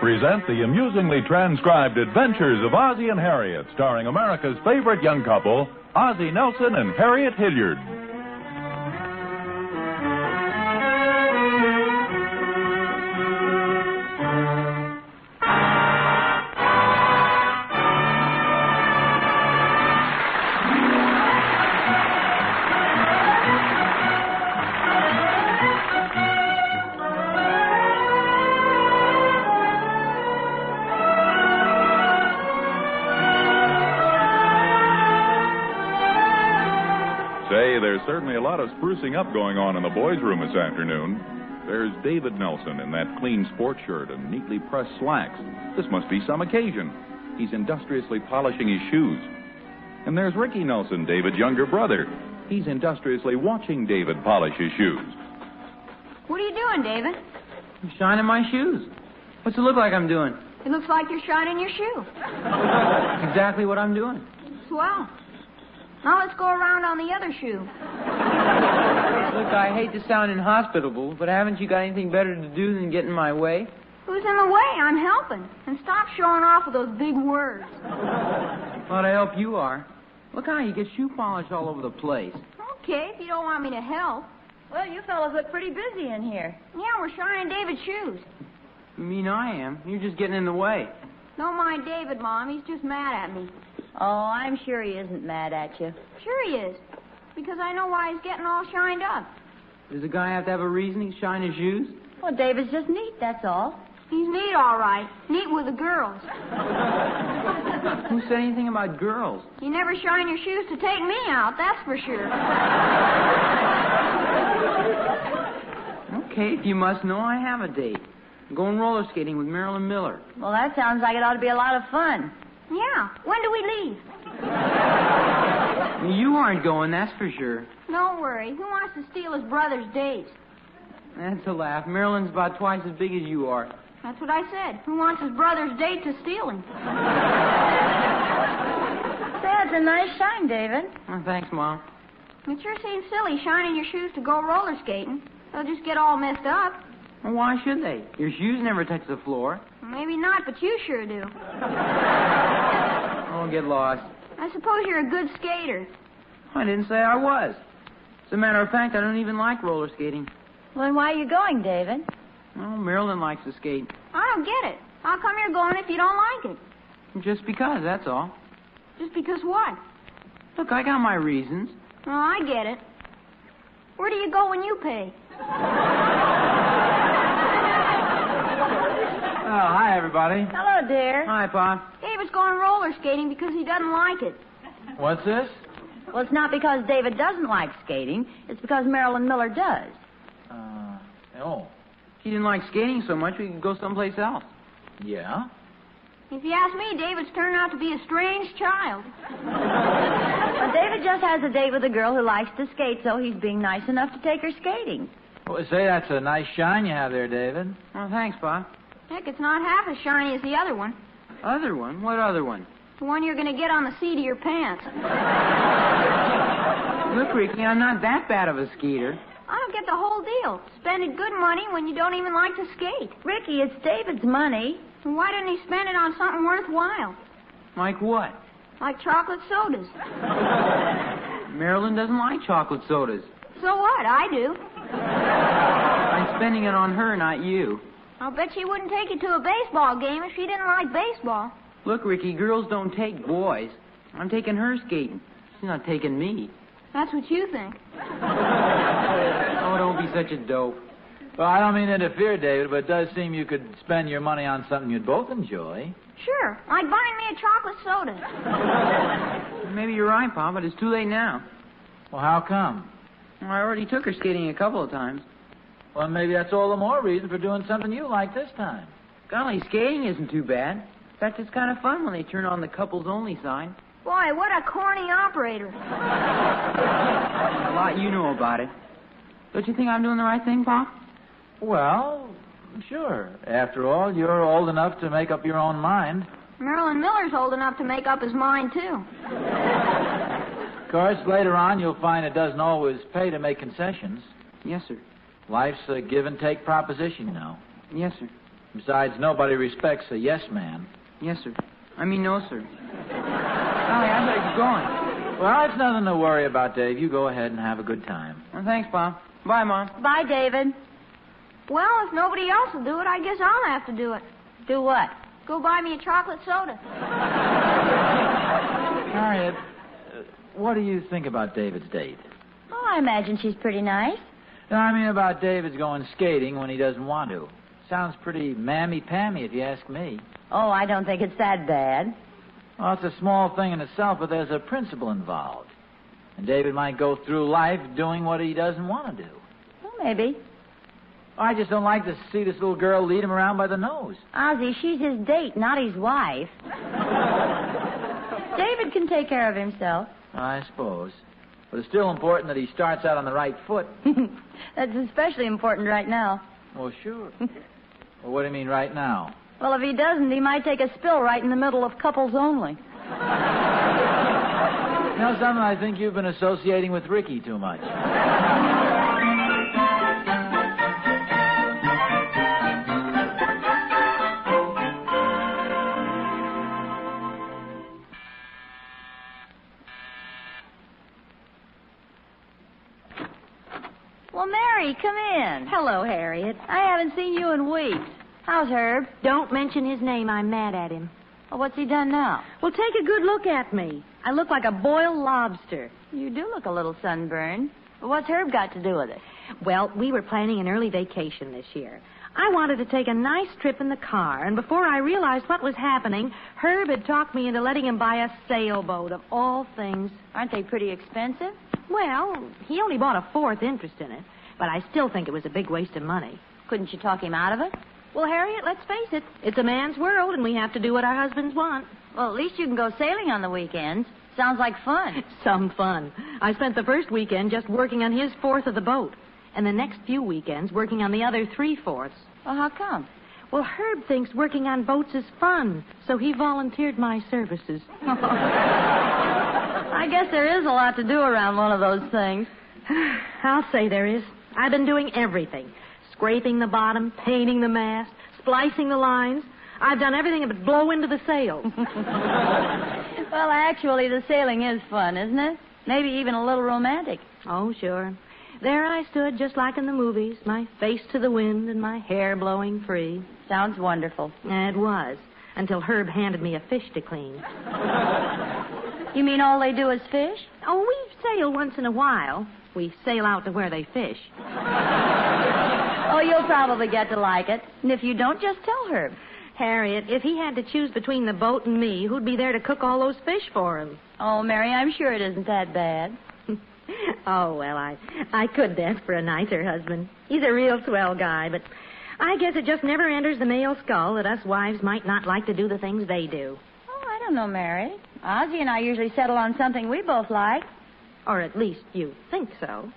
present the amusingly transcribed adventures of Ozzie and Harriet, starring America's favorite young couple, Ozzie Nelson and Harriet Hilliard. Say, there's certainly a lot of sprucing up going on in the boys' room this afternoon. There's David Nelson in that clean sports shirt and neatly pressed slacks. This must be some occasion. He's industriously polishing his shoes. And there's Ricky Nelson, David's younger brother. He's industriously watching David polish his shoes. What are you doing, David? I'm shining my shoes. What's it look like I'm doing? It looks like you're shining your shoe. That's exactly what I'm doing. Swell. Now let's go around on the other shoe. Look, I hate to sound inhospitable, but haven't you got anything better to do than get in my way? Who's in the way? I'm helping. And stop showing off with those big words. Glad I help you are. Look how you get shoe polish all over the place. Okay, if you don't want me to help. Well, you fellas look pretty busy in here. Yeah, we're shining David's shoes. You mean I am? You're just getting in the way. Don't mind David, Mom. He's just mad at me. Oh, I'm sure he isn't mad at you. Sure he is. Because I know why he's getting all shined up. Does a guy have to have a reason to shine his shoes? Well, David's just neat, that's all. He's neat, all right. Neat with the girls. Who said anything about girls? You never shine your shoes to take me out, that's for sure. Okay, if you must know, I have a date. I'm going roller skating with Marilyn Miller. Well, that sounds like it ought to be a lot of fun. Yeah. When do we leave? You aren't going, that's for sure. Don't worry. Who wants to steal his brother's dates? That's a laugh. Marilyn's about twice as big as you are. That's what I said. Who wants his brother's date to steal him? That's a nice shine, David. Oh, thanks, Mom. It sure seems silly shining your shoes to go roller skating. They'll just get all messed up. Well, why should they? Your shoes never touch the floor. Maybe not, but you sure do. Oh, get lost. I suppose you're a good skater. I didn't say I was. As a matter of fact, I don't even like roller skating. Well, then why are you going, David? Oh, Marilyn likes to skate. I don't get it. How come you're going if you don't like it? Just because, that's all. Just because what? Look, I got my reasons. Oh, I get it. Where do you go when you pay? Oh, hi, everybody. Hello, dear. Hi, Pop. David's going roller skating because he doesn't like it. What's this? Well, it's not because David doesn't like skating. It's because Marilyn Miller does. Oh, If you didn't like skating so much, we could go someplace else. yeah? If you ask me, David's turned out to be a strange child. Well, David just has a date with a girl who likes to skate, so he's being nice enough to take her skating. Well, say, that's a nice shine you have there, David. Oh, thanks, Pop. Heck, it's not half as shiny as the other one. Other one? What other one? The one you're going to get on the seat of your pants. Look, Ricky, I'm not that bad of a skater. I don't get the whole deal. Spending good money when you don't even like to skate. Ricky, it's David's money. And why didn't he spend it on something worthwhile? Like what? Like chocolate sodas. Marilyn doesn't like chocolate sodas. So what? I do. I'm spending it on her, not you. I'll bet she wouldn't take you to a baseball game if she didn't like baseball. Look, Ricky, girls don't take boys. I'm taking her skating. She's not taking me. That's what you think. Oh, don't be such a dope. Well, I don't mean to interfere, David, but it does seem you could spend your money on something you'd both enjoy. Sure, like buying me a chocolate soda. Maybe you're right, Pop, but it's too late now. Well, how come? Well, I already took her skating a couple of times. Well, maybe that's all the more reason for doing something you like this time. Golly, skating isn't too bad. In fact, it's kind of fun when they turn on the couples-only sign. Boy, what a corny operator. A lot you know about it. Don't you think I'm doing the right thing, Pop? Well, sure. After all, you're old enough to make up your own mind. Marilyn Miller's old enough to make up his mind, too. Of course, later on, you'll find it doesn't always pay to make concessions. Yes, sir. Life's a give-and-take proposition, you know. Yes, sir. Besides, nobody respects a yes man. Yes, sir. I mean, no, sir. Golly, I better get going. Well, it's nothing to worry about, Dave. You go ahead and have a good time. Well, thanks, Bob. Bye, Mom. Bye, David. Well, if nobody else will do it, I guess I'll have to do it. Do what? Go buy me a chocolate soda. Harriet, what do you think about David's date? Oh, I imagine she's pretty nice. No, I mean about David's going skating when he doesn't want to. Sounds pretty mammy-pammy, if you ask me. Oh, I don't think it's that bad. Well, it's a small thing in itself, but there's a principle involved. And David might go through life doing what he doesn't want to do. Well, maybe. I just don't like to see this little girl lead him around by the nose. Ozzie, she's his date, not his wife. David can take care of himself. I suppose. But it's still important that he starts out on the right foot. That's especially important right now. Well, sure. Well, what do you mean right now? Well, if he doesn't, he might take a spill right in the middle of couples only. You know something? I think you've been associating with Ricky too much. Well, Mary, come in. Hello, Harriet. I haven't seen you in weeks. How's Herb? Don't mention his name. I'm mad at him. Well, what's he done now? Well, take a good look at me. I look like a boiled lobster. You do look a little sunburned. But what's Herb got to do with it? Well, we were planning an early vacation this year. I wanted to take a nice trip in the car, and before I realized what was happening, Herb had talked me into letting him buy a sailboat, of all things. Aren't they pretty expensive? Well, he only bought a fourth interest in it, but I still think it was a big waste of money. Couldn't you talk him out of it? Well, Harriet, let's face it. It's a man's world, and we have to do what our husbands want. Well, at least you can go sailing on the weekends. Sounds like fun. Some fun. I spent the first weekend just working on his fourth of the boat, and the next few weekends working on the other 3/4. Well, how come? Well, Herb thinks working on boats is fun, so he volunteered my services. I guess there is a lot to do around one of those things. I'll say there is. I've been doing everything. Scraping the bottom, painting the mast, splicing the lines. I've done everything but blow into the sails. Well, actually, the sailing is fun, isn't it? Maybe even a little romantic. Oh, sure. There I stood, just like in the movies, my face to the wind and my hair blowing free. Sounds wonderful. It was, until Herb handed me a fish to clean. You mean all they do is fish? Oh, we sail once in a while. We sail out to where they fish. Oh, you'll probably get to like it. And if you don't, just tell Herb. Harriet, if he had to choose between the boat and me, who'd be there to cook all those fish for him? Oh, Mary, I'm sure it isn't that bad. Oh, well, I couldn't ask for a nicer husband. He's a real swell guy, but I guess it just never enters the male skull that us wives might not like to do the things they do. Oh, I don't know, Mary. Ozzie and I usually settle on something we both like. Or at least you think so.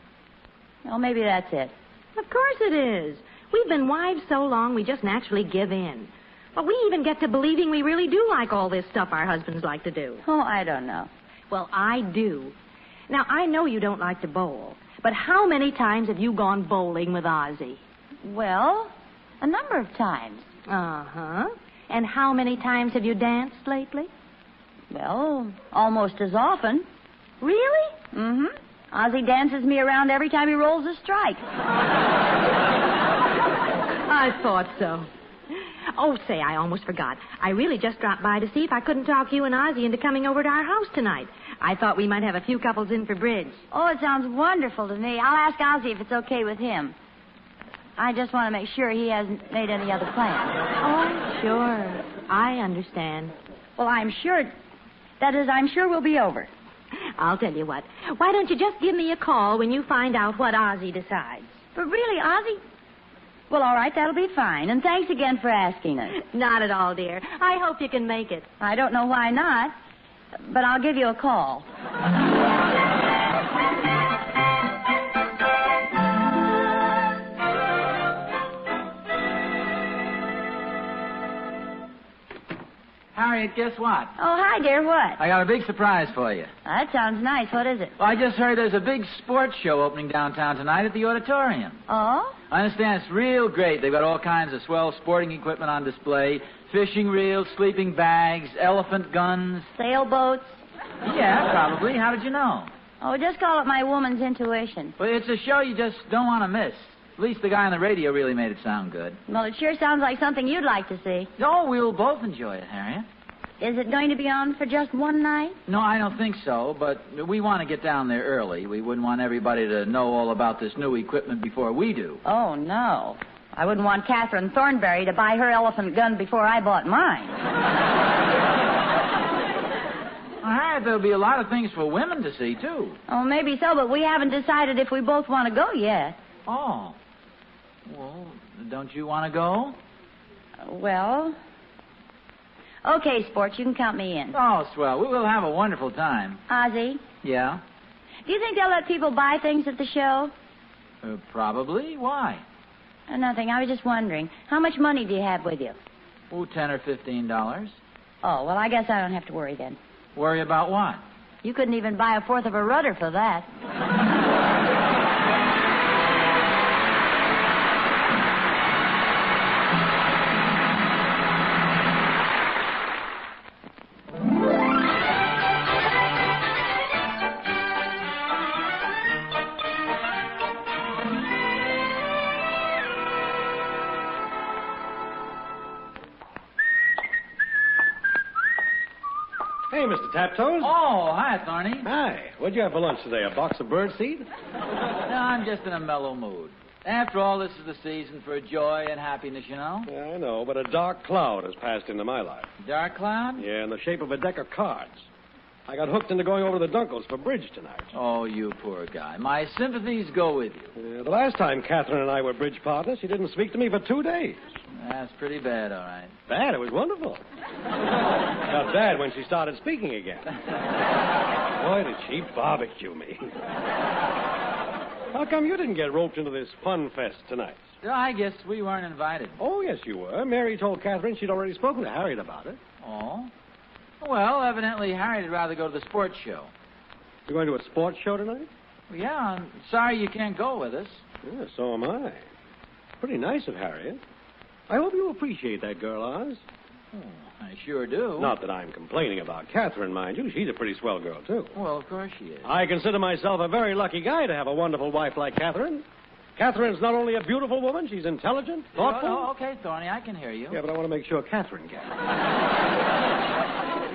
Well, maybe that's it. Of course it is. We've been wives so long we just naturally give in. But we even get to believing we really do like all this stuff our husbands like to do. Oh, I don't know. Well, I do. Now, I know you don't like to bowl, but how many times have you gone bowling with Ozzie? Well, a number of times. Uh-huh. And how many times have you danced lately? Well, almost as often. Really? Mm-hmm. Ozzie dances me around every time he rolls a strike. I thought so. Oh, say, I almost forgot. I really just dropped by to see if I couldn't talk you and Ozzie into coming over to our house tonight. I thought we might have a few couples in for bridge. Oh, it sounds wonderful to me. I'll ask Ozzie if it's okay with him. I just want to make sure he hasn't made any other plans. Oh, sure. I understand. Well, I'm sure we'll be over. I'll tell you what. Why don't you just give me a call when you find out what Ozzie decides? But really, Ozzie... Well, all right, that'll be fine. And thanks again for asking us. Not at all, dear. I hope you can make it. I don't know why not, but I'll give you a call. Harriet, Harriet, guess what? Oh, hi, dear. What? I got a big surprise for you. That sounds nice. What is it? Well, I just heard there's a big sports show opening downtown tonight at the auditorium. Oh? I understand it's real great. They've got all kinds of swell sporting equipment on display. Fishing reels, sleeping bags, elephant guns. Sailboats? Yeah, probably. How did you know? Oh, just call it my woman's intuition. Well, it's a show you just don't want to miss. At least the guy on the radio really made it sound good. Well, it sure sounds like something you'd like to see. Oh, we'll both enjoy it, Harriet. Is it going to be on for just one night? No, I don't think so, but we want to get down there early. We wouldn't want everybody to know all about this new equipment before we do. Oh, no. I wouldn't want Catherine Thornberry to buy her elephant gun before I bought mine. Well, Harriet, there'll be a lot of things for women to see, too. Oh, maybe so, but we haven't decided if we both want to go yet. Oh. Well, don't you want to go? Well... Okay, Sports, you can count me in. Oh, swell. We will have a wonderful time. Ozzie, Yeah? do you think they'll let people buy things at the show? Probably. Why? Nothing. I was just wondering. How much money do you have with you? Oh, $10 or $15. Oh, well, I guess I don't have to worry then. Worry about what? You couldn't even buy a fourth of a rudder for that. Hey, Mr. Taptoes. Oh, hi, Thorny. Hi. What'd you have for lunch today? A box of birdseed? No, I'm just in a mellow mood. After all, this is the season for joy and happiness, you know. Yeah, I know, but a dark cloud has passed into my life. Dark cloud? Yeah, in the shape of a deck of cards. I got hooked into going over to the Dunkles for bridge tonight. Oh, you poor guy. My sympathies go with you. The last time Catherine and I were bridge partners, she didn't speak to me for 2 days. That's pretty bad, all right. Bad? It was wonderful. Got bad when she started speaking again. Boy, did she barbecue me. How come you didn't get roped into this fun fest tonight? I guess we weren't invited. Oh, yes, you were. Mary told Catherine she'd already spoken to Harriet about it. Oh? Well, evidently Harriet would rather go to the sports show. You're going to a sports show tonight? Well, yeah, I'm sorry you can't go with us. Yeah, so am I. Pretty nice of Harriet. I hope you appreciate that girl, Oz. Oh, I sure do. Not that I'm complaining about Catherine, mind you. She's a pretty swell girl, too. Well, of course she is. I consider myself a very lucky guy to have a wonderful wife like Catherine. Catherine's not only a beautiful woman, she's intelligent, thoughtful. Oh, okay, Thorny, I can hear you. Yeah, but I want to make sure Catherine gets it.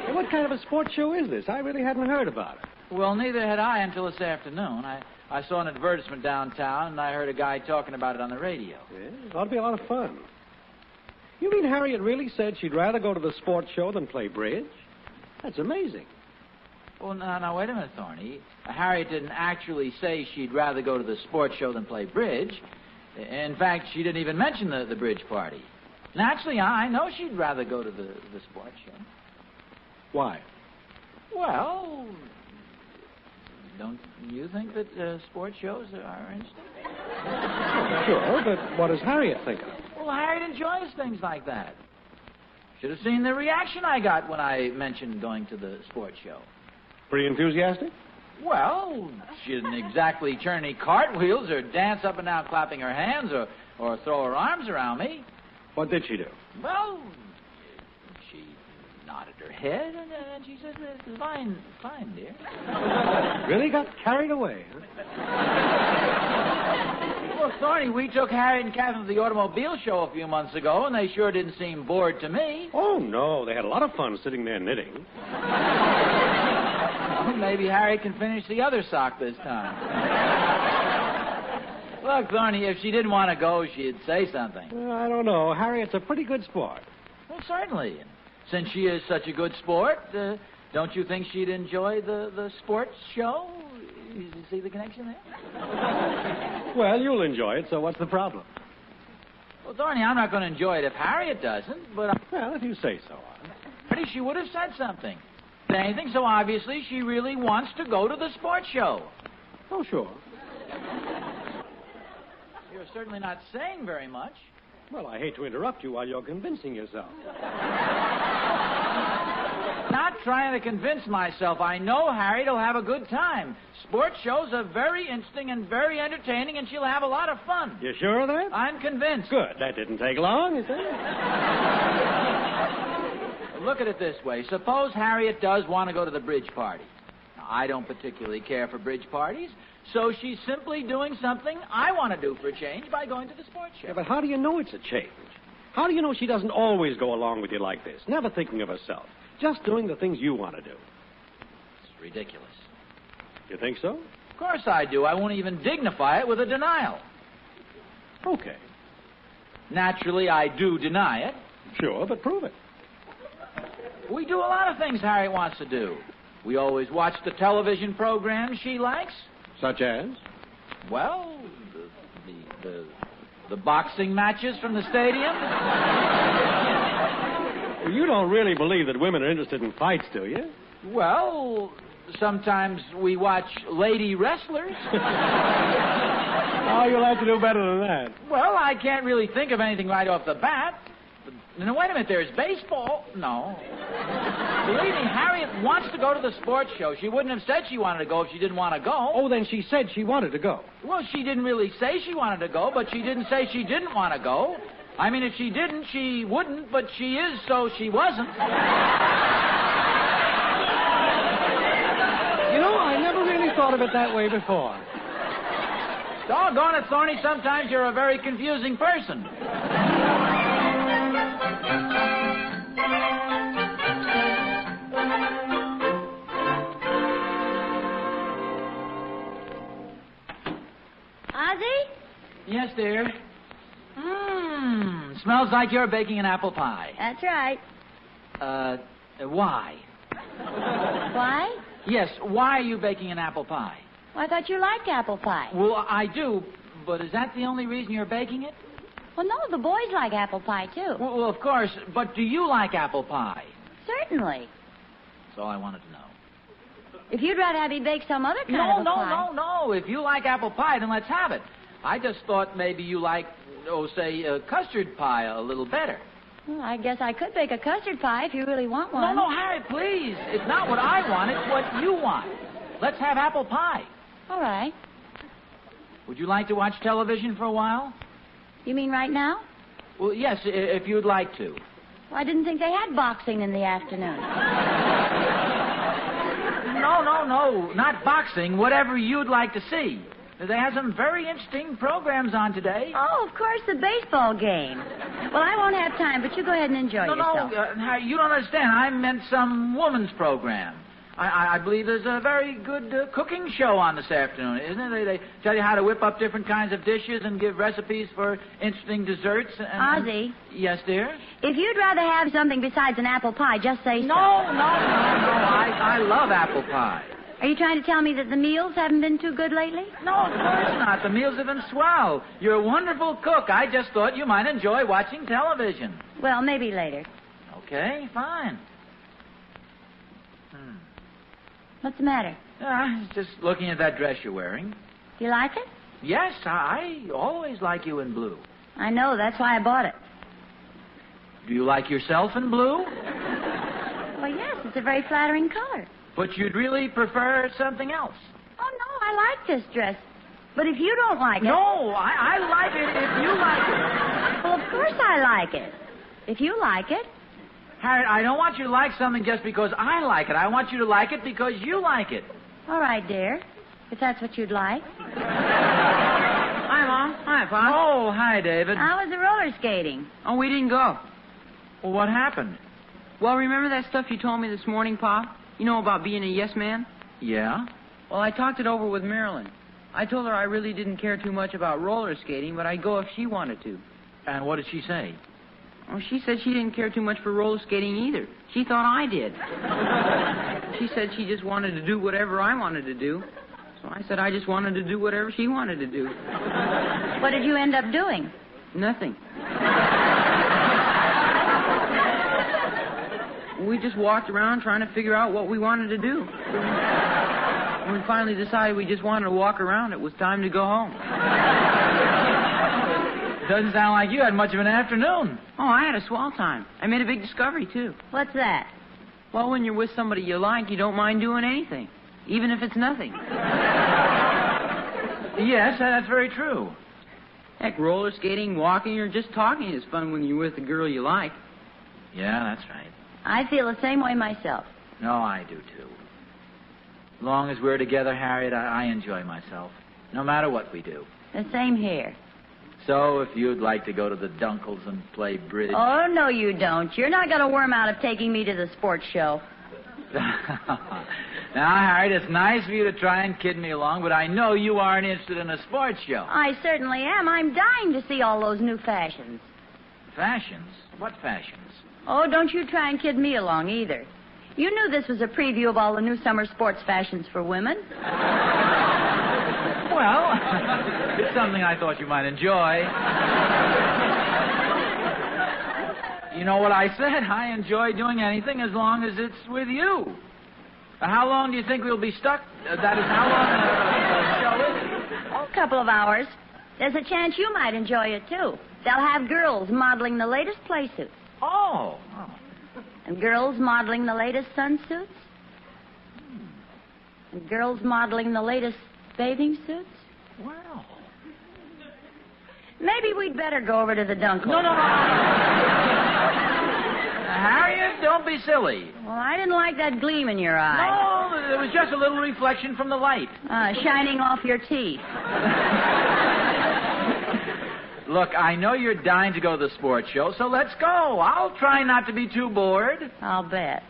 Hey, what kind of a sports show is this? I really hadn't heard about it. Well, neither had I until this afternoon. I saw an advertisement downtown, and I heard a guy talking about it on the radio. Yeah, it ought to be a lot of fun. You mean Harriet really said she'd rather go to the sports show than play bridge? That's amazing. Well, now, wait a minute, Thorny. Harriet didn't actually say she'd rather go to the sports show than play bridge. In fact, she didn't even mention the bridge party. Naturally, I know she'd rather go to the sports show. Why? Well, don't you think that sports shows are interesting? Sure, but what does Harriet think of it? Well, Harriet enjoys things like that. Should have seen the reaction I got when I mentioned going to the sports show. Pretty enthusiastic? Well, she didn't exactly turn any cartwheels or dance up and down clapping her hands or throw her arms around me. What did she do? Well, she nodded her head and she said, fine, dear. Really got carried away, huh? Well, Thorny, we took Harriet and Catherine to the automobile show a few months ago, and they sure didn't seem bored to me. Oh, no. They had a lot of fun sitting there knitting. Well, maybe Harriet can finish the other sock this time. Look, Thorny, if she didn't want to go, she'd say something. Well, I don't know. Harriet's a pretty good sport. Well, certainly. Since she is such a good sport, don't you think she'd enjoy the sports show? You see the connection there? Well, you'll enjoy it, so what's the problem? Well, Thorny, I'm not going to enjoy it if Harriet doesn't, but... Well, if you say so. Pretty she would have said something. If anything, so obviously she really wants to go to the sports show. Oh, sure. You're certainly not saying very much. Well, I hate to interrupt you while you're convincing yourself. not trying to convince myself. I know Harriet will have a good time. Sports shows are very interesting and very entertaining, and she'll have a lot of fun. You sure of that? I'm convinced. Good. That didn't take long, is it? Look at it this way. Suppose Harriet does want to go to the bridge party. Now, I don't particularly care for bridge parties, so she's simply doing something I want to do for a change by going to the sports show. Yeah, but how do you know it's a change? How do you know she doesn't always go along with you like this, never thinking of herself, just doing the things you want to do? It's ridiculous. You think so? Of course I do. I won't even dignify it with a denial. Okay. Naturally, I do deny it. Sure, but prove it. We do a lot of things Harriet wants to do. We always watch the television programs she likes. Such as? Well, the boxing matches from the stadium. Well, you don't really believe that women are interested in fights, do you? Well, sometimes we watch lady wrestlers. Oh, you'll have to do better than that. Well, I can't really think of anything right off the bat. Now, wait a minute. There's baseball. No. Believe me, Harriet wants to go to the sports show. She wouldn't have said she wanted to go if she didn't want to go. Oh, then she said she wanted to go. Well, she didn't really say she wanted to go, but she didn't say she didn't want to go. I mean, if she didn't, she wouldn't, but she is, so she wasn't. You know, I never really thought of it that way before. Doggone it, Thorny, sometimes you're a very confusing person. Ozzie? Yes, dear. Smells like you're baking an apple pie. That's right. Why? Why? Yes, why are you baking an apple pie? Well, I thought you liked apple pie. Well, I do, but is that the only reason you're baking it? Well, no, the boys like apple pie, too. Well, of course, but do you like apple pie? Certainly. That's all I wanted to know. If you'd rather have me bake some other kind of a pie. No. If you like apple pie, then let's have it. I just thought maybe you like, say, custard pie a little better. Well, I guess I could bake a custard pie if you really want one. No, Harriet, please. It's not what I want. It's what you want. Let's have apple pie. All right. Would you like to watch television for a while? You mean right now? Well, yes, if you'd like to. Well, I didn't think they had boxing in the afternoon. No, not boxing. Whatever you'd like to see. They have some very interesting programs on today. Oh, of course, the baseball game. Well, I won't have time, but you go ahead and enjoy yourself. No, you don't understand. I meant some woman's program. I believe there's a very good cooking show on this afternoon, isn't it? They tell you how to whip up different kinds of dishes and give recipes for interesting desserts. Ozzie? Yes, dear? If you'd rather have something besides an apple pie, just say so. No. I love apple pie. Are you trying to tell me that the meals haven't been too good lately? No, of course not. The meals have been swell. You're a wonderful cook. I just thought you might enjoy watching television. Well, maybe later. Okay, fine. What's the matter? Just looking at that dress you're wearing. You like it? Yes, I always like you in blue. I know. That's why I bought it. Do you like yourself in blue? Well, yes. It's a very flattering color. But you'd really prefer something else. Oh, no. I like this dress. But if you don't like it... No, I like it if you like it. Well, of course I like it. If you like it... Harriet, I don't want you to like something just because I like it. I want you to like it because you like it. All right, dear. If that's what you'd like. Hi, Mom. Hi, Pop. Oh, hi, David. How was the roller skating? Oh, we didn't go. Well, what happened? Well, remember that stuff you told me this morning, Pop? You know about being a yes man? Yeah? Well, I talked it over with Marilyn. I told her I really didn't care too much about roller skating, but I'd go if she wanted to. And what did she say? Well, she said she didn't care too much for roller skating either. She thought I did. She said she just wanted to do whatever I wanted to do. So I said I just wanted to do whatever she wanted to do. What did you end up doing? Nothing. We just walked around trying to figure out what we wanted to do. When we finally decided we just wanted to walk around, it was time to go home. Doesn't sound like you had much of an afternoon. Oh, I had a swell time. I made a big discovery, too. What's that? Well, when you're with somebody you like, you don't mind doing anything, even if it's nothing. Yes, that's very true. Heck, roller skating, walking, or just talking is fun when you're with a girl you like. Yeah, that's right. I feel the same way myself. No, I do, too. As long as we're together, Harriet, I enjoy myself, no matter what we do. The same here. So, if you'd like to go to the Dunkles and play bridge... Oh, no, you don't. You're not going to worm out of taking me to the sports show. Now, Harriet, it's nice of you to try and kid me along, but I know you aren't interested in a sports show. I certainly am. I'm dying to see all those new fashions. Fashions? What fashions? Oh, don't you try and kid me along either. You knew this was a preview of all the new summer sports fashions for women. Well, it's something I thought you might enjoy. You know what I said? I enjoy doing anything as long as it's with you. How long do you think we'll be stuck? That is, how long the show is? Oh, a couple of hours. There's a chance you might enjoy it, too. They'll have girls modeling the latest play suits. Oh. And girls modeling the latest sunsuits. And girls modeling the latest bathing suits. Well. Maybe we'd better go over to the Dunkles. No. Harriet, don't be silly. Well, I didn't like that gleam in your eye. No, it was just a little reflection from the light. Shining off your teeth. Look, I know you're dying to go to the sports show, so let's go. I'll try not to be too bored. I'll bet.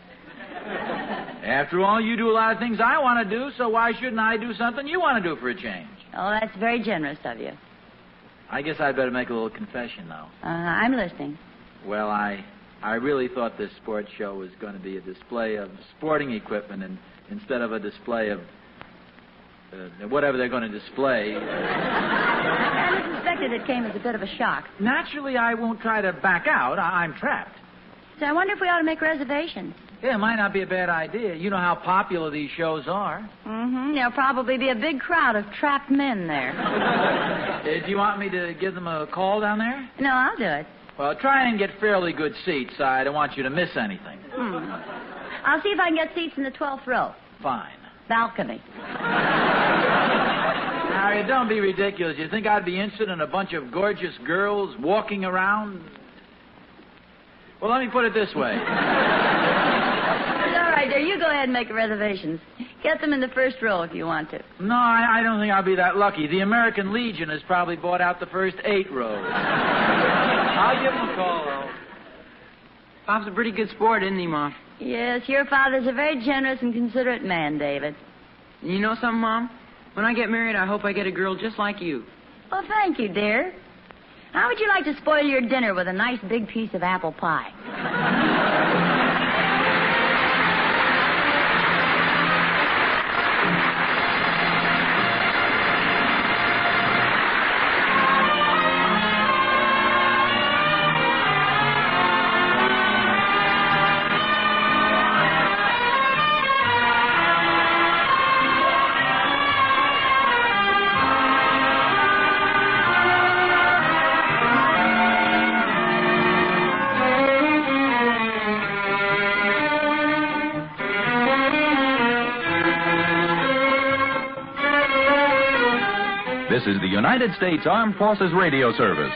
After all, you do a lot of things I want to do, so why shouldn't I do something you want to do for a change? Oh, that's very generous of you. I guess I'd better make a little confession, though. I'm listening. Well, I really thought this sports show was going to be a display of sporting equipment instead of a display of whatever they're going to display. I suspected it came as a bit of a shock. Naturally, I won't try to back out. I'm trapped. So I wonder if we ought to make reservations. Yeah, it might not be a bad idea. You know how popular these shows are. Mm-hmm. There'll probably be a big crowd of trapped men there. Do you want me to give them a call down there? No, I'll do it. Well, try and get fairly good seats. I don't want you to miss anything. I'll see if I can get seats in the 12th row. Fine. Balcony. Harriet, don't be ridiculous. You think I'd be interested in a bunch of gorgeous girls walking around? Well, let me put it this way. It's all right, dear. You go ahead and make reservations. Get them in the first row if you want to. No, I don't think I'll be that lucky. The American Legion has probably bought out the first 8 rows. I'll give them a call, though. Pop's a pretty good sport, isn't he, Mom? Yes, your father's a very generous and considerate man, David. You know something, Mom? When I get married, I hope I get a girl just like you. Well, thank you, dear. How would you like to spoil your dinner with a nice big piece of apple pie? This is the United States Armed Forces Radio Service.